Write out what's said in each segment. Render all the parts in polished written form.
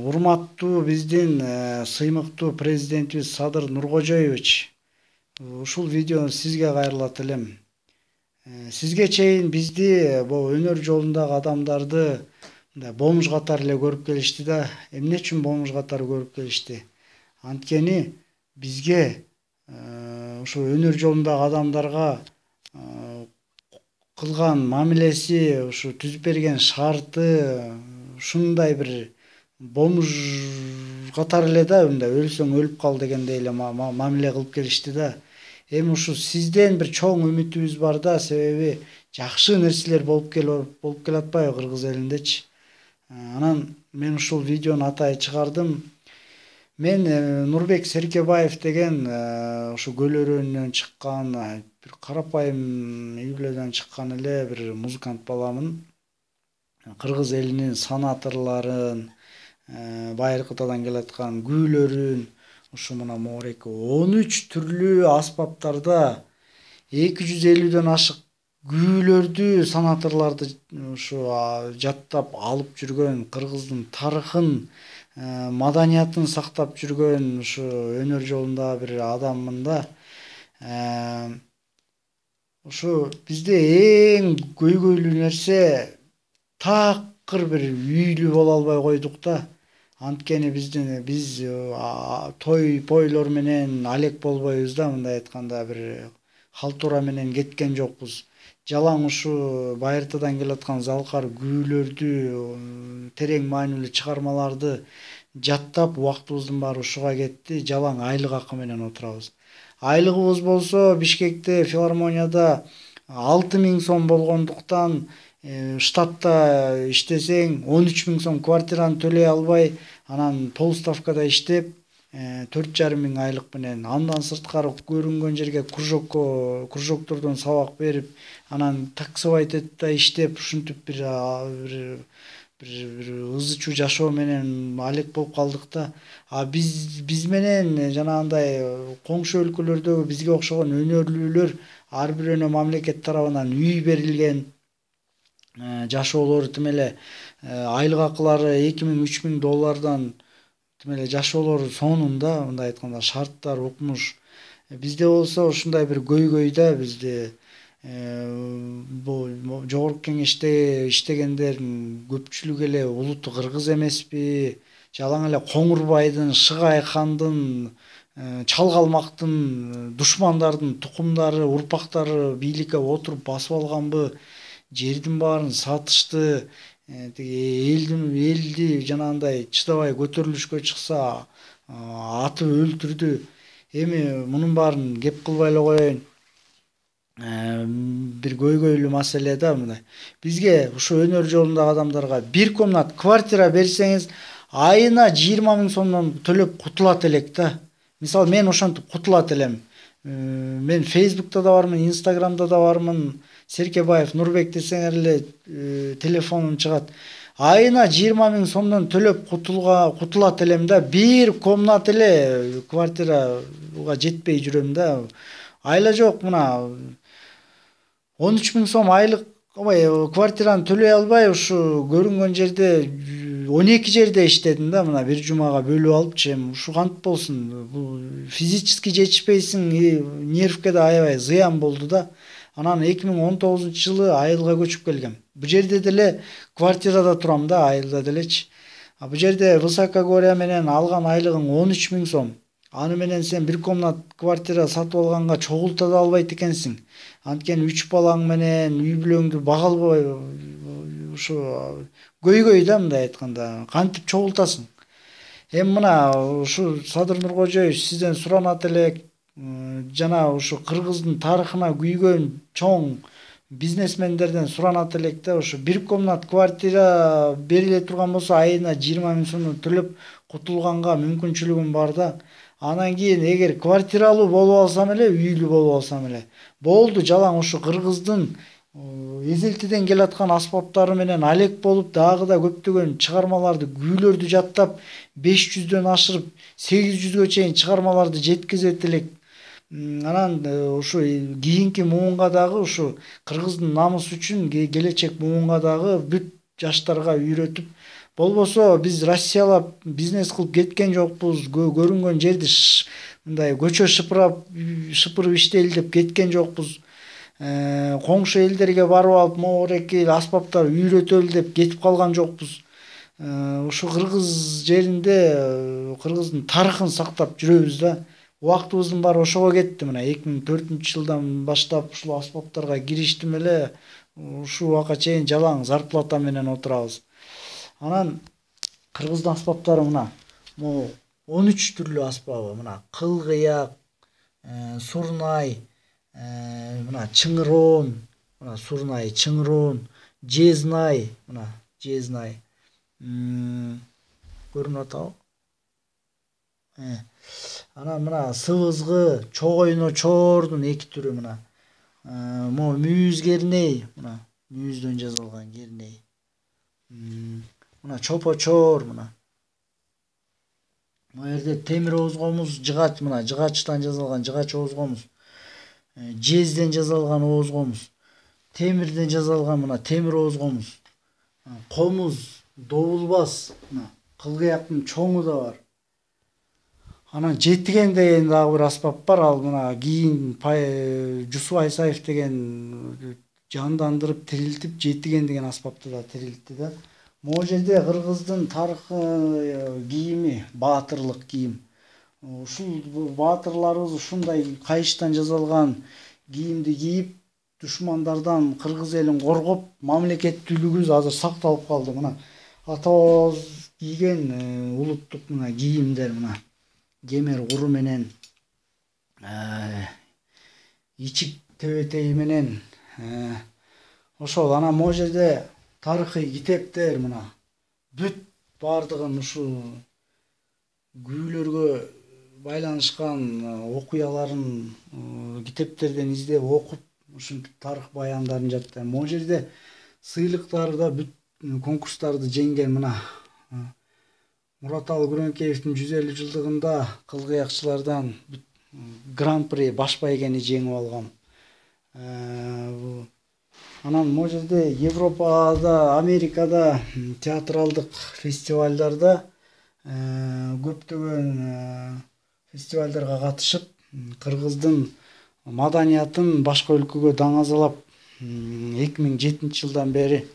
Урматтуу биздин сыймыктуу президентибиз Садыр Нуркожоевич, ушул видеону сизге кайрылат элем. Сизге чейин бизди бул өнөр жолундагы адамдарды бомж катары эле көрүп келишти да. Эмне үчүн бомж катары көрүп келишти? Анткени бизге ушу өнөр жолундагы адамдарга кылган мамилеси, ушу түзүп берген шарты ушундай бир бомж катары эле да, мындай өлсөң өлүп кал дегендей эле мамиле кылып келишти да. Эми ушу сизден бир чоң үмүтүбүз бар да, себеби жакшы нерселер болуп келатпайбы кыргыз элиндечи. Анан мен ушул видеону атай чыгардым. Мен Нурбек Серкебаев деген ушу көл өрөөнүнөн чыккан, бир карапайым үй бүлөдөн чыккан эле бир музыкант баламын. Кыргыз элинин санаторлорун, байыркытадан келаткан күүлөрүн, ушу мына могуреки 13 түрлүү аспаптарда 250дөн ашык күүлөрдү, санаторлорду ушу жаттап алып жүргөн, кыргыздын тарыхын, маданиятын сактап жүргөн ушу өнөр жолундагы бир адаммын да. Ушу бизде эң көйгөйлүү нерсе такыр бир үйлүү боло албай койдук да. Анткени биз той-пойлор менен алек болбойбуз да, мындай айтканда бир халтура менен кеткен жокпуз. Жалаң ушу байыртадан келаткан залкар күүлөрдү, терең маанилүү чыгармаларды жаттап убактыбыздын баары ушуга кетти. Жалаң айлык акы менен отурабыз. Айлыгыбыз болсо Бишкекте филармонияда 6000 сом болгондуктан штатта иштесең 13 000 сом квартираны төлөй албай, анан полставкада иштеп 4,5 000 айлык менен, андан сырткары көрүнгөн жерге кружоктордон сабак берип, анан таксовайтетте иштеп, ушинтип бир ызы-чуу жашоо менен алек болуп калдык да. Биз менен жанагындай коңшу өлкөлөрдөгү бизге окшогон өнөрлүүлөр ар бирөөнө мамлекет тарабынан үй берилген, жашоолору тим эле айлык акылары $2000–3000 тим эле жашоолору сонунда, мындай айтканда шарттар, укмуш. Бизде болсо ушундай бир көйгөй да, бизде бул жогорку кеңеште иштегендердин көпчүлүгү эле улуту кыргыз эмеспи, жалаң эле Коңурбайдын, Шыгай хандын, Чалгалмактын, душмандардын тукумдары, урпактары бийликке отуруп басып алганбы, жердин баарын сатышты, элди жанагындай чыдабай көтөрүлүшкө чыкса атып өлтүрдү. Эми мунун баарын кеп кылбай эле коеюн. Бир көйгөйлүү маселе да мындай. Бизге ушу өнөр жолундагы адамдарга бир комнат квартира берсеңиз, айына 20 000 сомдон төлөп кутулат элек да. Мисалы, мен ошентип кутулат элем. Мен Facebook'та да бармын, Instagram'да да бармын. Серкебаев Нурбек десеңер эле телефонум чыгат. Айына 20 000 сомдон төлөп кутулат элем да. Бир комнат эле квартирага жетпей жүрөм да. Айла жок, мына 13 000 сом айлык квартираны төлөй албай, ушу көрүнгөн жерде 12 жерде иштедим да, мына бир жумага бөлүп алыпчы. Эми ушу кантип болсун? Бул физически жетишпейсиң, нервке да аябай зыян болду да. Анан 2019-жылы айылга көчүп келгем. Бу жерде деле квартирада турам да, айылда делечи. Бу жерде высокогорья менен алган айлыгың 13 000 сом. Аны менен сен бир комнат квартира сатып алганга чогулта да албайт экенсиң. Анткени 3 балаң менен үй бүлөңдү бага албай, ушу көйгөй да, мындай айтканда, кантип чогултасың? Эми мына ушу Садыр Нуркожоевич сизден суранат элек, жана ушу кыргыздын тарыхына күйгөн чоң бизнесмендерден суранат элек да, ушу бир комнат квартира бериле турган болсо айына 20 000 сомдон төлөп кутулганга мүмкүнчүлүгүм бар да. Анан кийин эгер квартиралуу болуп алсам эле, үйлүү болуп алсам эле болду, жалаң ушу кыргыздын эзелтиден келаткан аспаптары менен алек болуп, дагы да көптөгөн чыгармаларды, күүлөрдү жаттап 500дөн ашырып 800гө чейин чыгармаларды жеткизет элек. Анан ушу кийинки муунга дагы, ушу кыргыздын намысы үчүн келечек муунга дагы бүт жаштарга үйрөтүп, Болбосо биз Россиялап бизнес кылып кеткен жокпуз. Көрүнгөн жерди мындай көчө шыпырып иштейли деп кеткен жокпуз. Коңшу элдерге барып алып могуреки аспаптар үйрөтөлү деп кетип калган жокпуз. Ушу кыргыз жеринде кыргыздын тарыхын сактап жүрөбүз да. Убактыбыздын баары ошого кетти. Мына 2004-жылдан баштап ушул аспаптарга кириштим эле ушул убакка чейин жалаң зарплата менен отурабыз. Анан кыргыздын аспаптары мына 13 түрлүү аспабы. Мына кылгыяк, сурнай, мына чыңырон, мына сурнай, чыңырон, жезнай, мына жезнай. Көрүнүп атабы? Анан мына сыбызгы, чогойно чордун 2 түрү мына. Могу мүйүз керней, мына мүйүздөн жасалган керней. Мына чопочор, мына. Мына жерде темир оозгомуз, жыгач, мына жыгачтан жасалган жыгач оозгомуз. Жезден жасалган оозгомуз. Темирден жасалган мына темир оозгомуз. Комуз, добулбас, мына кылгыяктын чоңу да бар. Анан жетиген деген дагы бир аспап бар. Ал мына кийин Жусуп Айсаев деген жандандырып тирилтип жетиген деген аспапты да тирилтти да. Могу жерде кыргыздын тарыхы кийими, баатырлык кийим. Ушул баатырларыбыз ушундай кайыштан жасалган кийимди кийип, душмандардан кыргыз элин коргоп, мамлекеттүүлүгүбүз азыр сакталып калды. Мына ата-бабабыз кийген улуттук мына кийимдер мына. Кемер куру менен ичик тебетеги менен ошол. Анан могу жерде тарыхый китептер мына бүт баардыгын ушул күбөлөргө байланышкан окуяларын китептерден издеп окуп ушинтип тарых баяндарын жаттайм. Могу жерде сыйлыктары да бүт конкурстарды жеңген мына Мураталы Күрөңкеевдин 150 жылдыгында кылгыякчылардан гран-при баш байгени жеңип алгам. Анан могу жерде Европада, Америкада театралдык фестивалдарда көптөгөн фестивалдарга катышып, кыргыздын маданиятын башка өлкөгө даңазалап 2007-жылдан бери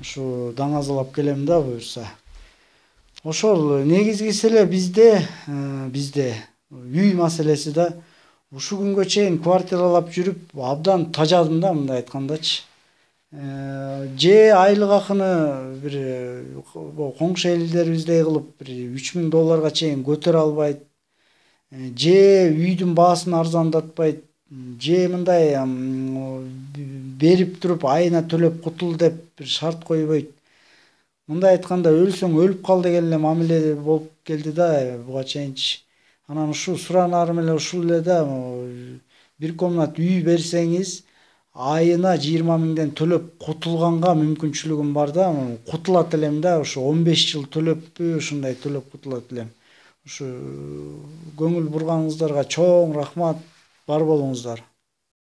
ушу даңазалап келем да буюрса. Ошол негизгиси эле bizde үй маселеси да. Ушу күнгө чейин квартиралап жүрүп абдан тажадым да, мындай айткандачы. Же айлык акыны бир коңшу элдерибиздей кылып бир $3000 чейин көтөрө албайт. Же үйдүн баасын арзандатпайт. Же мындай берип туруп айына төлөп кутул деп бир шарт койбойт. Мындай айтканда өлсөң өлүп кал деген эле мамиле болуп келди да буга чейинчи. Анан ушул суранарым эле ушул эле да, бир комнат үй берсеңиз айына 20 миңден төлөп кутулганга мүмкүнчүлүгүм бар да. Кутулат элем да, ушу 15 жыл төлөппү, ушундай төлөп кутулат элем. Ушу көңүл бурганыңыздарга чоң рахмат, бар болуңуздар.